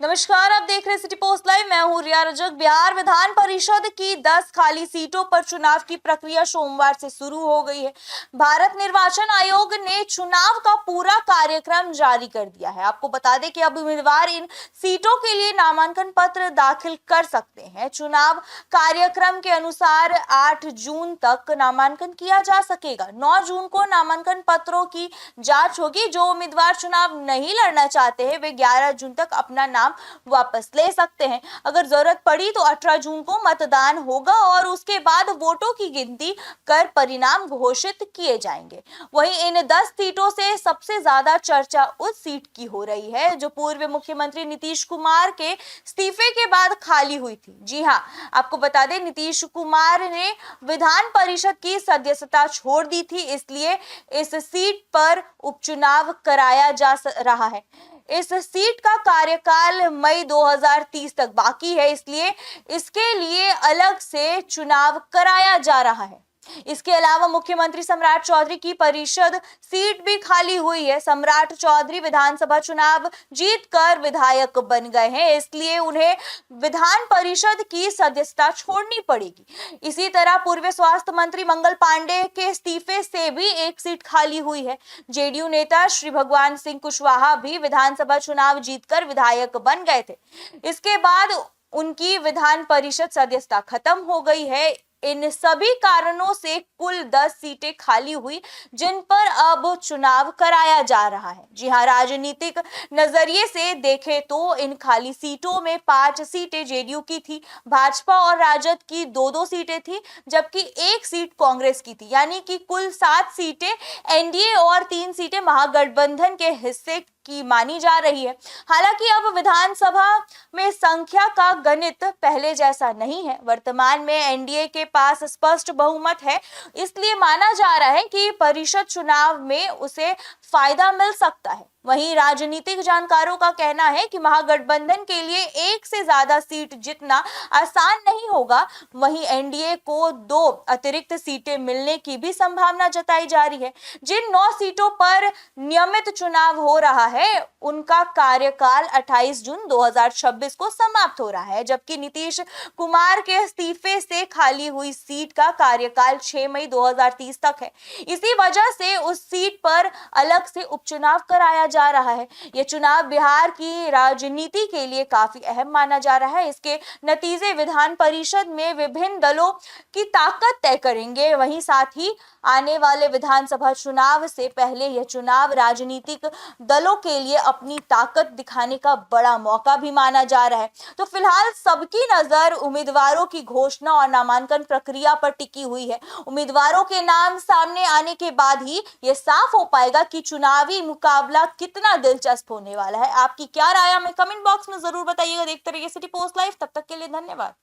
नमस्कार, आप देख रहे हैं सिटी पोस्ट लाइव। मैं हूं रिया रजक। बिहार विधान परिषद की 10 खाली सीटों पर चुनाव की प्रक्रिया सोमवार से शुरू हो गई है। भारत निर्वाचन आयोग ने चुनाव का पूरा कार्यक्रम जारी कर दिया है। आपको बता दें कि अब उम्मीदवार इन सीटों के लिए नामांकन पत्र दाखिल कर सकते हैं। चुनाव कार्यक्रम के अनुसार 8 जून तक नामांकन किया जा सकेगा। 9 जून को नामांकन पत्रों की जांच होगी। जो उम्मीदवार चुनाव नहीं लड़ना चाहते हैं वे 11 जून तक अपना नाम वापस ले सकते हैं। अगर जरूरत पड़ी तो 18 जून को मतदान होगा और उसके बाद वोटों की गिनती कर परिणाम घोषित किए जाएंगे। वहीं इन 10 सीटों से सबसे ज्यादा चर्चा उस सीट की हो रही है जो पूर्व मुख्यमंत्री नीतीश कुमार के इस्तीफे के बाद खाली हुई थी। जी हां, आपको बता दें नीतीश कुमार ने विधान परिषद की सदस्यता छोड़ दी थी, इसलिए इस सीट पर उपचुनाव कराया जा रहा है। इस सीट का कार्यकाल मई 2030 तक बाकी है, इसलिए इसके लिए अलग से चुनाव कराया जा रहा है। इसके अलावा मुख्यमंत्री सम्राट चौधरी की परिषद सीट भी खाली हुई है। सम्राट चौधरी विधानसभा चुनाव जीतकर विधायक बन गए हैं, इसलिए उन्हें विधान परिषद की सदस्यता छोड़नी पड़ेगी। इसी तरह पूर्व स्वास्थ्य मंत्री मंगल पांडे के इस्तीफे से भी एक सीट खाली हुई है। जेडीयू नेता श्री भगवान सिंह कुशवाहा भी विधानसभा चुनाव जीतकर विधायक बन गए थे। इसके बाद उनकी विधान परिषद सदस्यता खत्म हो गई है। इन सभी कारणों से कुल 10 सीटें खाली हुई जिन पर अब चुनाव कराया जा रहा है। जी हां, राजनीतिक नजरिए से देखें तो इन खाली सीटों में 5 सीटें जेडीयू की थी, भाजपा और राजद की 2-2 सीटें थी, जबकि 1 सीट कांग्रेस की थी। यानी कि कुल 7 सीटें एनडीए और 3 सीटें महागठबंधन के हिस्से की मानी जा रही है। हालांकि अब विधानसभा में संख्या का गणित पहले जैसा नहीं है। वर्तमान में एनडीए के पास स्पष्ट बहुमत है, इसलिए माना जा रहा है कि परिषद चुनाव में उसे फायदा मिल सकता है। वहीं राजनीतिक जानकारों का कहना है कि महागठबंधन के लिए 1 से ज्यादा सीट जीतना आसान नहीं होगा। वहीं एनडीए को 2 अतिरिक्त सीटें मिलने की भी संभावना जताई जा रही है। जिन 9 सीटों पर नियमित चुनाव हो रहा है उनका कार्यकाल 28 जून 2026 को समाप्त हो रहा है, जबकि नीतीश कुमार के इस्तीफे से खाली हुई सीट का कार्यकाल 6 मई 2030 तक है। इसी वजह से उस सीट पर अलग से उपचुनाव कराया जा रहा है। यह चुनाव बिहार की राजनीति के लिए काफी अहम माना जा रहा है। इसके नतीजे विधान परिषद में विभिन्न दलों की ताकत तय करेंगे। वहीं साथ ही आने वाले विधानसभा चुनाव से पहले यह चुनाव राजनीतिक दलों के लिए अपनी ताकत दिखाने का बड़ा मौका भी माना जा रहा है। तो फिलहाल सबकी नजर उम्मीदवारों की घोषणा और नामांकन प्रक्रिया पर टिकी हुई है। उम्मीदवारों के नाम सामने आने के बाद ही यह साफ हो पाएगा कि चुनावी मुकाबला कितना दिलचस्प होने वाला है। आपकी क्या राय है हमें कमेंट बॉक्स में जरूर बताइएगा। देखते रहिए सिटी पोस्ट लाइव। तब तक के लिए धन्यवाद।